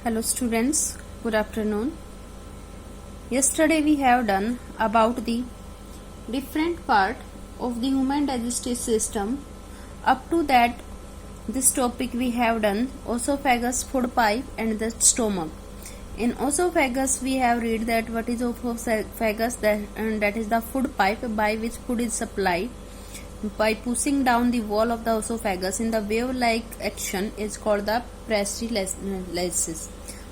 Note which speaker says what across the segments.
Speaker 1: Hello students, good afternoon. Yesterday we have done about the different part of the human digestive system. Up to that this topic we have done esophagus, food pipe and the stomach. In esophagus we have read that what is esophagus, that is the food pipe by which food is supplied by pushing down the wall of the esophagus in the wave-like action is called the peristalsis.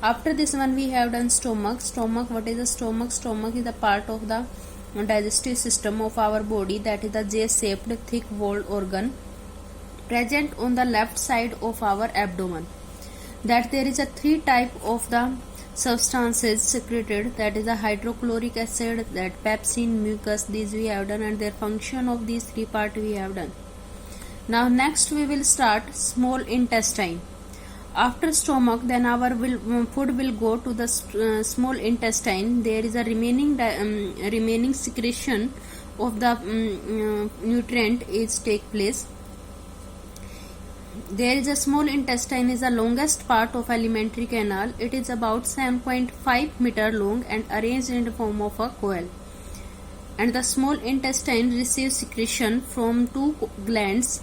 Speaker 1: After this one we have done stomach. What is the stomach? Stomach is a part of the digestive system of our body, that is the J-shaped thick walled organ present on the left side of our abdomen. That there is a three type of the substances secreted, that is the hydrochloric acid, that pepsin, mucus, these we have done, and their function of these three part we have done. Now next we will start small intestine. After stomach, then our food will go to the small intestine. There is a remaining secretion of the nutrient is take place. There is a small intestine is the longest part of alimentary canal. It is about 7.5 meter long and arranged in the form of a coil. And the small intestine receives secretion from two glands,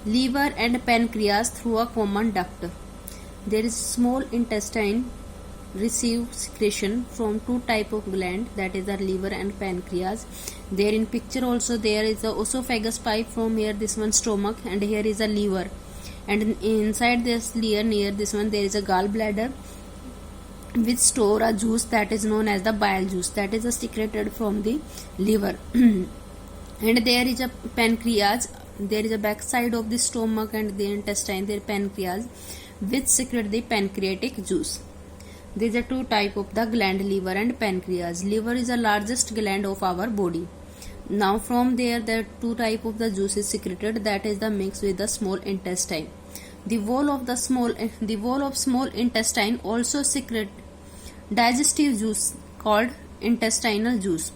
Speaker 1: liver and pancreas, through a common duct. There is small intestine receive secretion from two type of gland, that is the liver and pancreas. There in picture also there is the esophagus pipe, from here this one stomach, and here is a liver. And inside this layer near this one there is a gallbladder which store a juice that is known as the bile juice, that is secreted from the liver. And there is a pancreas. There is a back side of the stomach and the intestine, their pancreas, which secrete the pancreatic juice. These are two type of the gland, liver and pancreas. Liver is the largest gland of our body. Now from there the two type of the juice is secreted, that is the mix with the small intestine. The wall of small intestine also secrete digestive juice called intestinal juice.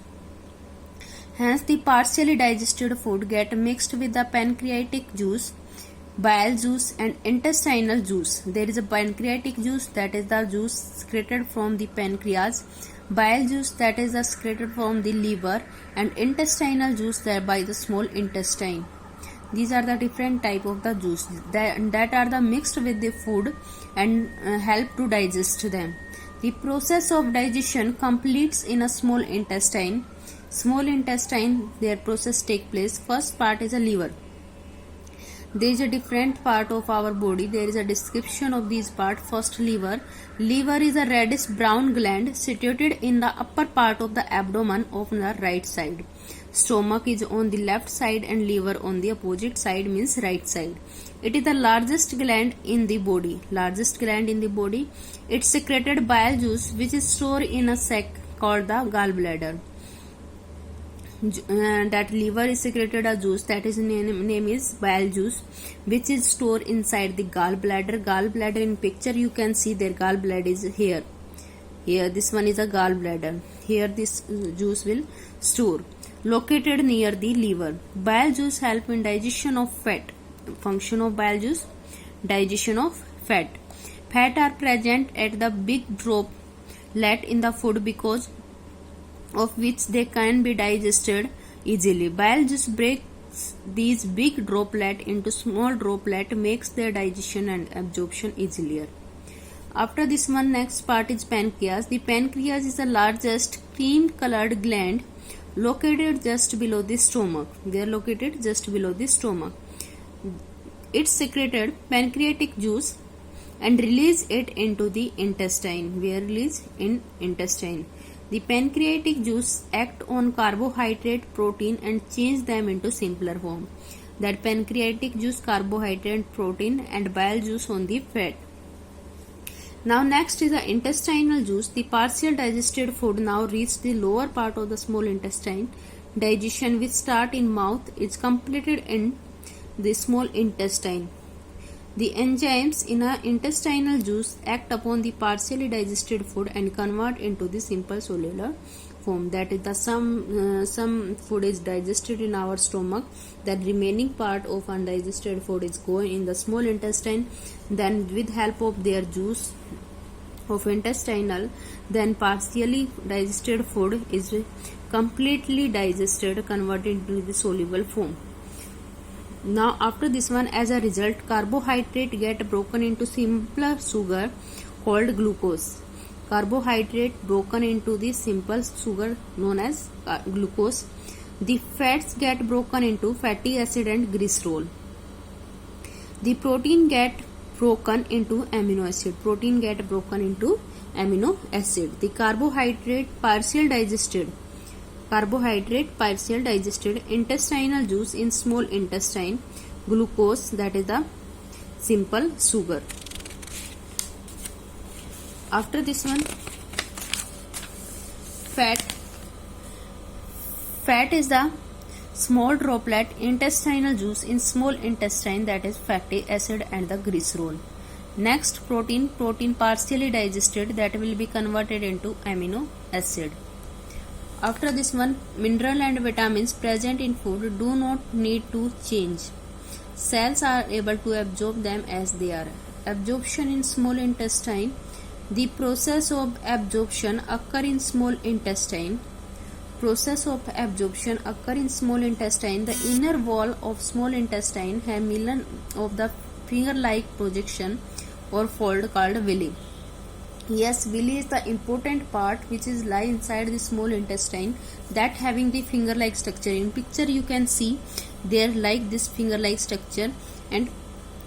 Speaker 1: Hence the partially digested food get mixed with the pancreatic juice, bile juice and intestinal juice. There is a pancreatic juice, that is the juice secreted from the pancreas, bile juice, that is the secreted from the liver, and intestinal juice that by the small intestine. These are the different type of the juice that are the mixed with the food and help to digest them. The process of digestion completes in a small intestine. Small intestine, their process take place. First part is a liver. There is a different part of our body. There is a description of these part. First, liver. Liver is a reddish brown gland situated in the upper part of the abdomen on the right side. Stomach is on the left side and liver on the opposite side, means right side. It is the largest gland in the body. It secreted bile juice which is stored in a sac called the gallbladder. That liver is secreted a juice, that is name is bile juice, which is stored inside the gallbladder. In picture you can see their gallbladder is here this one is a gallbladder. Here this juice will store, located near the liver. Bile juice help in digestion of fat. Function of bile juice: digestion of fat. Fat are present at the big droplet in the food because of which they can be digested easily. Bile juice breaks these big droplet into small droplet, makes their digestion and absorption easier. After this one, next part is pancreas. The pancreas is the largest cream colored gland located just below the stomach. They are located just below the stomach. It secreted pancreatic juice and release it into the intestine. Where release? In intestine. The pancreatic juice act on carbohydrate, protein and change them into simpler form. That pancreatic juice, carbohydrate, protein and bile juice on the fat. Now next is the intestinal juice. The partial digested food now reach the lower part of the small intestine. Digestion, which start in mouth, is completed in the small intestine. The enzymes in a intestinal juice act upon the partially digested food and convert into the simple cellular form. That is the some food is digested in our stomach, that remaining part of undigested food is going in the small intestine. Then with help of their juice of intestinal, then partially digested food is completely digested, converted into the soluble form. Now after this one, as a result, carbohydrate get broken into simpler sugar called glucose. Carbohydrate broken into the simple sugar known as glucose. The fats get broken into fatty acid and glycerol. The protein get broken into amino acid. Protein get broken into amino acid. The carbohydrate partial digested. Intestinal juice in small intestine. Glucose, that is the simple sugar. After this one, fat is the small droplet intestinal juice in small intestine, that is fatty acid and the glycerol. Next, protein partially digested, that will be converted into amino acid. After this one, mineral and vitamins present in food do not need to change. Cells are able to absorb them as they are. Absorption in small intestine. The process of absorption occur in small intestine. The inner wall of small intestine have million of the finger-like projection or fold called villi. Yes, villi is the important part which is lie inside the small intestine, that having the finger-like structure. In picture you can see there like this finger-like structure, and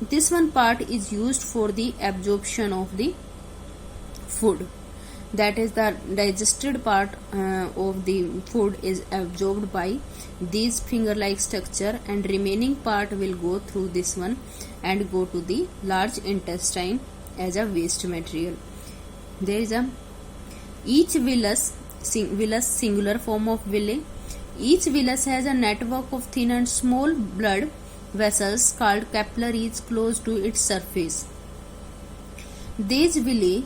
Speaker 1: this one part is used for the absorption of the food. That is the digested part of the food is absorbed by these finger-like structure, and remaining part will go through this one and go to the large intestine as a waste material. There is each villus singular form of villi. Each villus has a network of thin and small blood vessels called capillaries close to its surface. These villi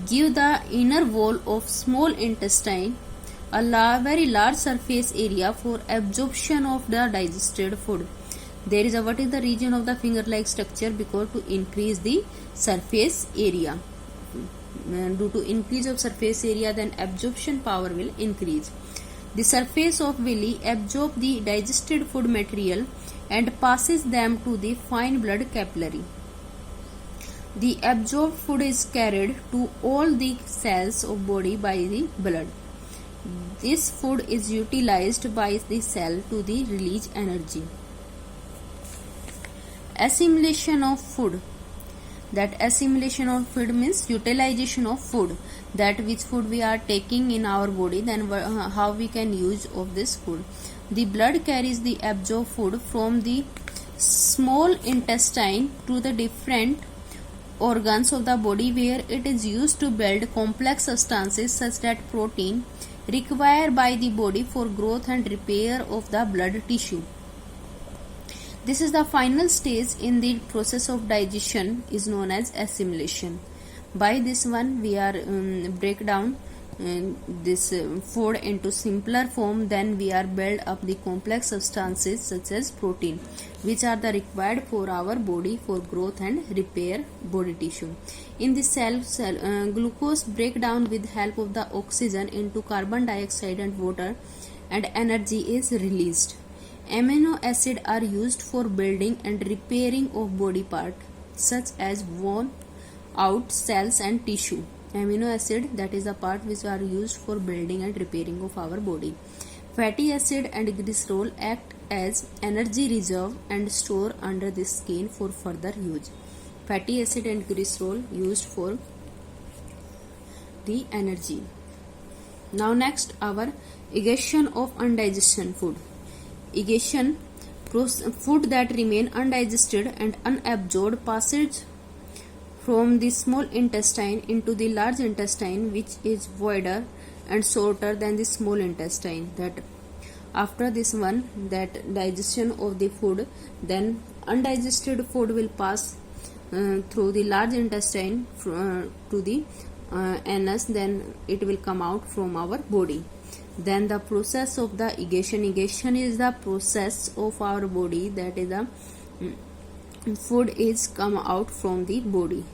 Speaker 1: give the inner wall of small intestine a very large surface area for absorption of the digested food. There is what is the region of the finger-like structure? Because to increase the surface area. Due to increase of surface area, then absorption power will increase. The surface of villi absorb the digested food material and passes them to the fine blood capillary. The absorbed food is carried to all the cells of body by the blood. This food is utilized by the cell to the release energy. Assimilation of food. That assimilation of food means utilization of food. That which food we are taking in our body, then how we can use of this food. The blood carries the absorbed food from the small intestine to the different organs of the body, where it is used to build complex substances such that protein required by the body for growth and repair of the blood tissue. This is the final stage in the process of digestion, is known as assimilation. By this one we are break down this food into simpler form, then we are build up the complex substances such as protein, which are the required for our body for growth and repair body tissue. In the cell glucose break down with help of the oxygen into carbon dioxide and water, and energy is released. Amino acid are used for building and repairing of body part such as worn out cells and tissue. Amino acid, that is the part which are used for building and repairing of our body. Fatty acid and glycerol act as energy reserve and store under the skin for further use. Fatty acid and glycerol used for the energy. Now next, our digestion of undigested food. Digestion, food that remain undigested and unabsorbed passage from the small intestine into the large intestine, which is wider and shorter than the small intestine. That after this one, that digestion of the food, then undigested food will pass through the large intestine to the anus, then it will come out from our body. Then the process of the digestion is the process of our body, that is the food is come out from the body,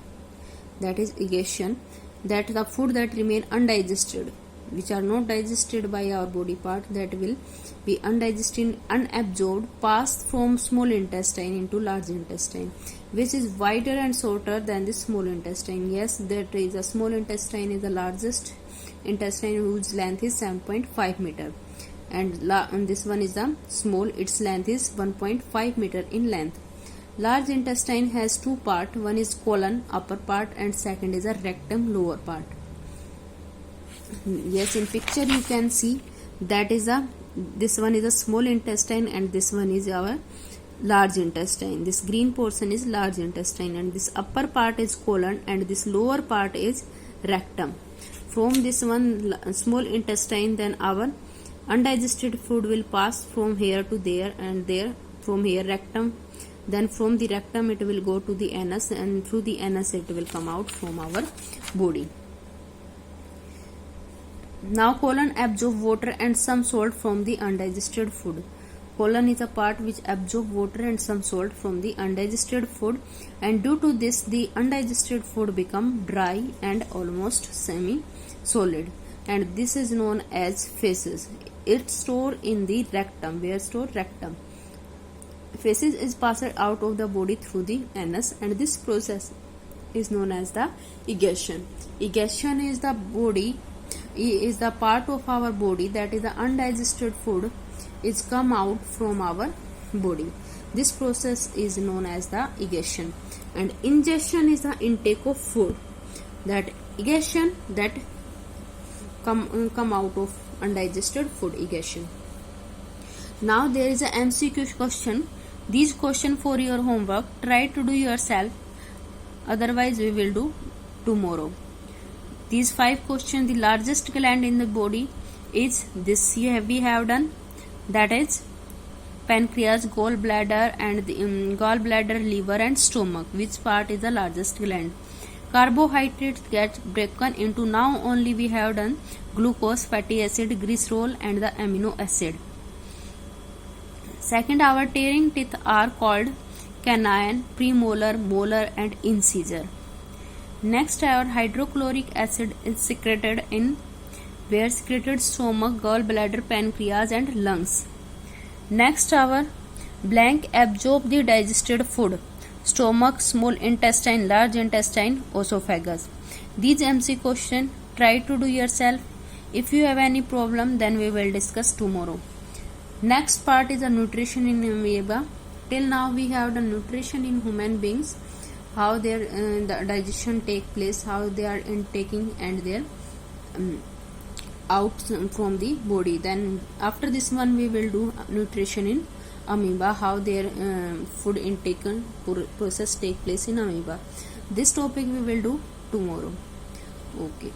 Speaker 1: that is digestion. that the food that remain undigested, which are not digested by our body part, that will be undigested, unabsorbed, pass from small intestine into large intestine, which is wider and shorter than the small intestine. Yes, that is, the small intestine is the largest intestine, whose length is 7.5 meter, and this one is the small, its length is 1.5 meter in length. Large intestine has two parts, one is colon, upper part, and second is a rectum, lower part. Yes, in picture you can see that is this one is a small intestine and this one is our large intestine. This green portion is large intestine, and this upper part is colon and this lower part is rectum. From this one small intestine, then our undigested food will pass from here to there, and there from here rectum, then from the rectum it will go to the anus, and through the anus it will come out from our body. Now colon absorb water and some salt from the undigested food. Colon is a part which absorb water and some salt from the undigested food, and due to this the undigested food become dry and almost semi-solid, and this is known as feces. It's stored in the rectum. Where stored? Rectum. Feces is passed out of the body through the anus, and this process is known as the egestion. Egestion is the part of our body that is the undigested food is come out from our body. This process is known as the egestion, and ingestion is the intake of food. That egestion, that come out of undigested food, egestion. Now there is a MCQ question. These question for your homework. Try to do yourself. Otherwise we will do tomorrow. These 5 questions. The largest gland in the body is this. We have done. That is pancreas, gallbladder, and the gallbladder, liver, and stomach. Which part is the largest gland? Carbohydrates get broken into. Now only we have done glucose, fatty acid, glycerol, and the amino acid. Second, our tearing teeth are called canine, premolar, molar, and incisor. Next, our hydrochloric acid is secreted in where? Secreted stomach, gallbladder, pancreas, and lungs. Next, our blank absorb the digested food. Stomach, small intestine, large intestine, esophagus. These MC question try to do yourself. If you have any problem, then we will discuss tomorrow. Next part is a nutrition in amoeba. Till now we have the nutrition in human beings, how their the digestion take place, how they are intaking and their out from the body. Then after this one we will do nutrition in amoeba, how their food intake process take place in amoeba. This topic we will do tomorrow. Okay.